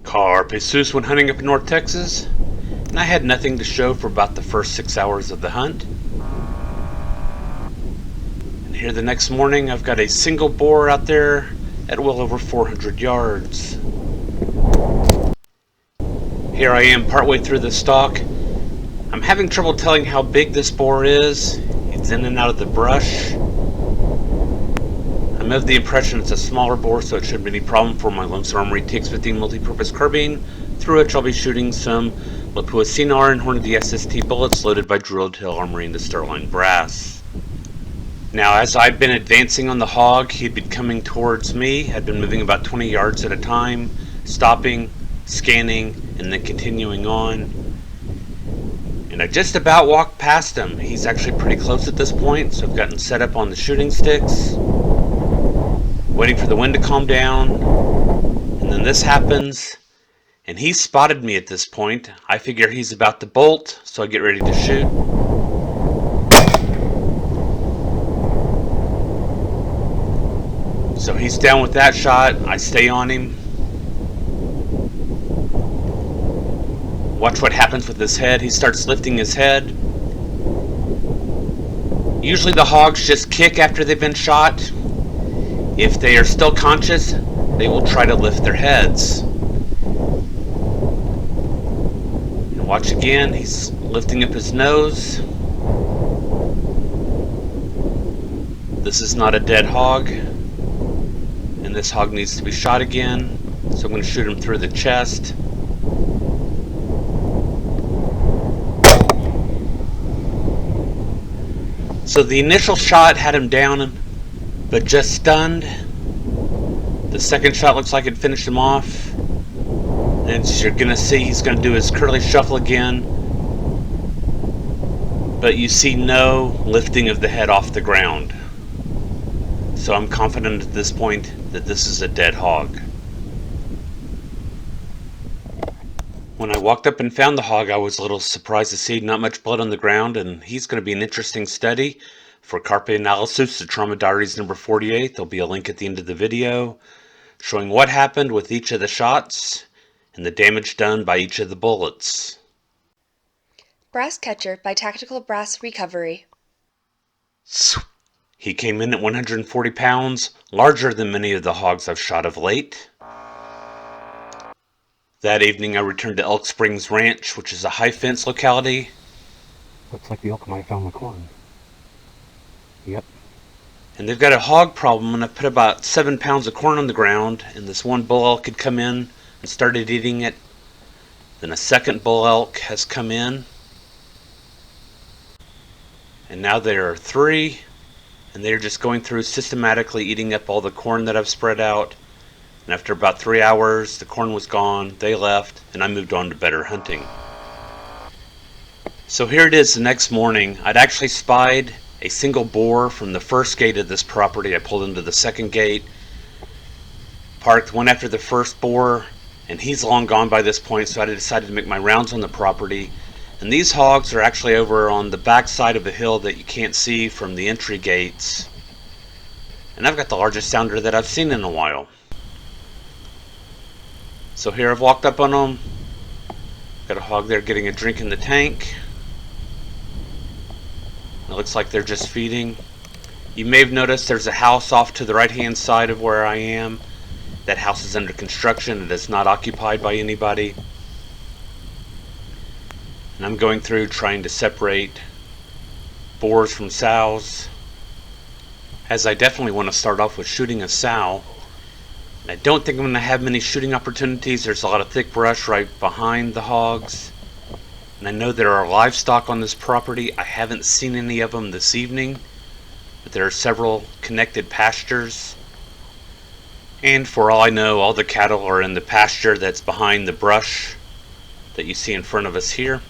Carpe Jesus when hunting up in North Texas, and I had nothing to show for about the first 6 hours of the hunt. And here the next morning I've got a single boar out there at well over 400 yards. Here I am partway through the stalk. I'm having trouble telling how big this boar is. He's in and out of the brush. I'm of the impression it's a smaller bore, so it shouldn't be any problem for my Lone Star Armory TX15 Multi Purpose Carbine, through which I'll be shooting some Lapua Scenar and Hornady SST bullets loaded by Druid Hill Armory into Starline Brass. Now, as I'd been advancing on the hog, he'd been coming towards me. I'd been moving about 20 yards at a time, stopping, scanning, and then continuing on. And I just about walked past him. He's actually pretty close at this point, so I've gotten set up on the shooting sticks, waiting for the wind to calm down, and then this happens, and he spotted me at this point. I figure he's about to bolt, so I get ready to shoot. So he's down with that shot. I stay on him. Watch what happens with his head. He starts lifting his head. Usually the hogs just kick after they've been shot. If they are still conscious, they will try to lift their heads. And watch again, he's lifting up his nose. This is not a dead hog, and this hog needs to be shot again, so I'm going to shoot him through the chest. So the initial shot had him down, but just stunned. The second shot looks like it finished him off. And as you're going to see, he's going to do his curly shuffle again. But you see no lifting of the head off the ground. So I'm confident at this point that this is a dead hog. When I walked up and found the hog, I was a little surprised to see not much blood on the ground, and he's going to be an interesting study for Carpe Analysis, the Trauma Diaries number 48. There'll be a link at the end of the video showing what happened with each of the shots and the damage done by each of the bullets. Brass Catcher by Tactical Brass Recovery. He came in at 140 pounds, larger than many of the hogs I've shot of late. That evening I returned to Elk Springs Ranch, which is a high fence locality. Looks like the elk might have found the corn. Yep. And they've got a hog problem, and I put about 7 pounds of corn on the ground, and this one bull elk had come in and started eating it. Then a second bull elk has come in. And now there are 3, and they're just going through systematically eating up all the corn that I've spread out. And after about 3 hours, the corn was gone, they left, and I moved on to better hunting. So here it is the next morning. I'd actually spied a single boar from the first gate of this property. I pulled into the second gate, parked, went after the first boar, and he's long gone by this point, so I decided to make my rounds on the property. And these hogs are actually over on the back side of the hill that you can't see from the entry gates. And I've got the largest sounder that I've seen in a while. So here I've walked up on them. Got a hog there getting a drink in the tank. It looks like they're just feeding. You may have noticed there's a house off to the right hand side of where I am. That house is under construction. It is not occupied by anybody. And I'm going through trying to separate boars from sows, as I definitely want to start off with shooting a sow. I don't think I'm going to have many shooting opportunities. There's a lot of thick brush right behind the hogs. And I know there are livestock on this property. I haven't seen any of them this evening, but there are several connected pastures. And for all I know, all the cattle are in the pasture that's behind the brush that you see in front of us here.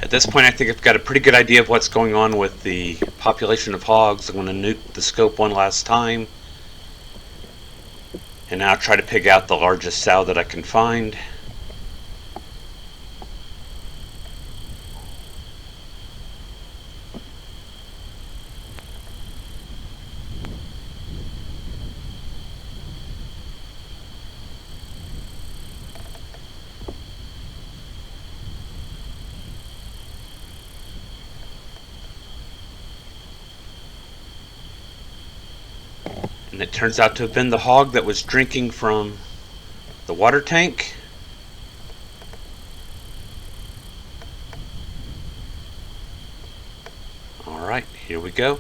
At this point, I think I've got a pretty good idea of what's going on with the population of hogs. I'm going to nuke the scope one last time, and now try to pick out the largest sow that I can find. And it turns out to have been the hog that was drinking from the water tank. Alright, here we go.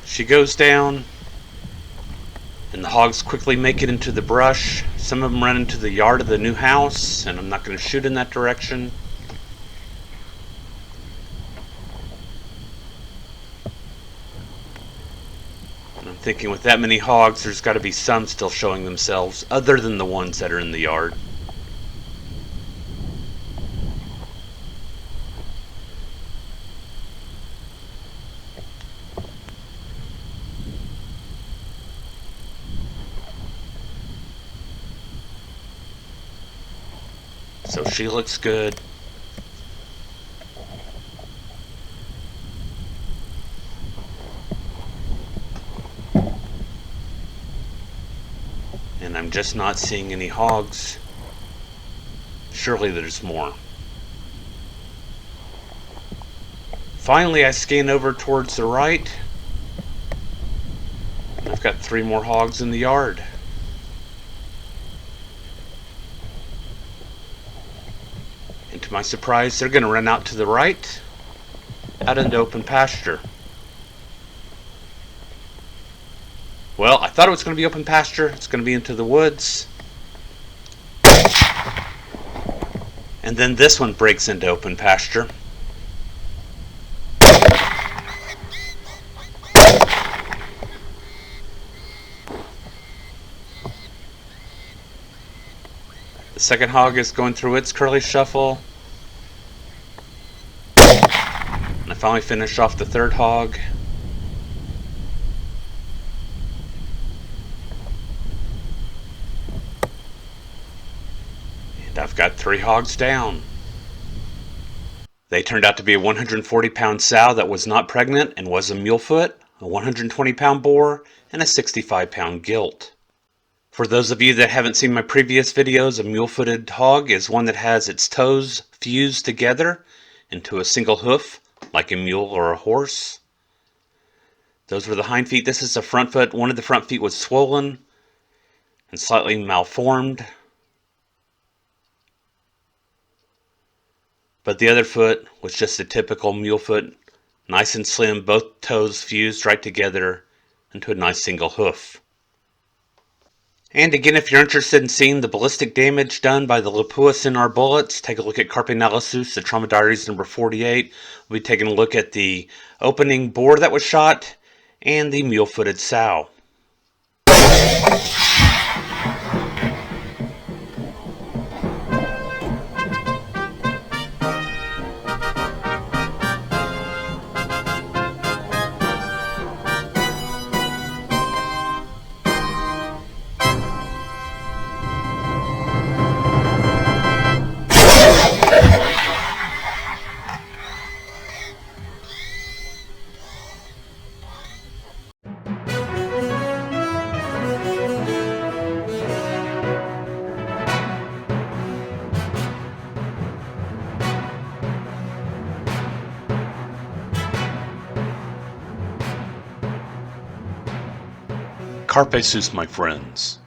She goes down, and the hogs quickly make it into the brush. Some of them run into the yard of the new house, and I'm not going to shoot in that direction. And I'm thinking with that many hogs, there's got to be some still showing themselves, other than the ones that are in the yard. So she looks good. And I'm just not seeing any hogs. Surely there's more. Finally, I scan over towards the right. And I've got 3 more hogs in the yard. And to my surprise, they're going to run out to the right, out into open pasture. Well, I thought it was going to be open pasture. It's going to be into the woods. And then this one breaks into open pasture. The second hog is going through its curly shuffle. And I finally finish off the third hog. And I've got 3 hogs down. They turned out to be a 140-pound sow that was not pregnant and was a Mulefoot, a 120-pound boar, and a 65-pound gilt. For those of you that haven't seen my previous videos, a mule-footed hog is one that has its toes fused together into a single hoof, like a mule or a horse. Those were the hind feet. This is the front foot. One of the front feet was swollen and slightly malformed. But the other foot was just a typical mule foot, nice and slim, both toes fused right together into a nice single hoof. And again, if you're interested in seeing the ballistic damage done by the Lapua Scenar bullets, take a look at Carpe Analysis, the Trauma Diaries number 48. We'll be taking a look at the opening boar that was shot and the mule-footed sow. Carpe sus, my friends.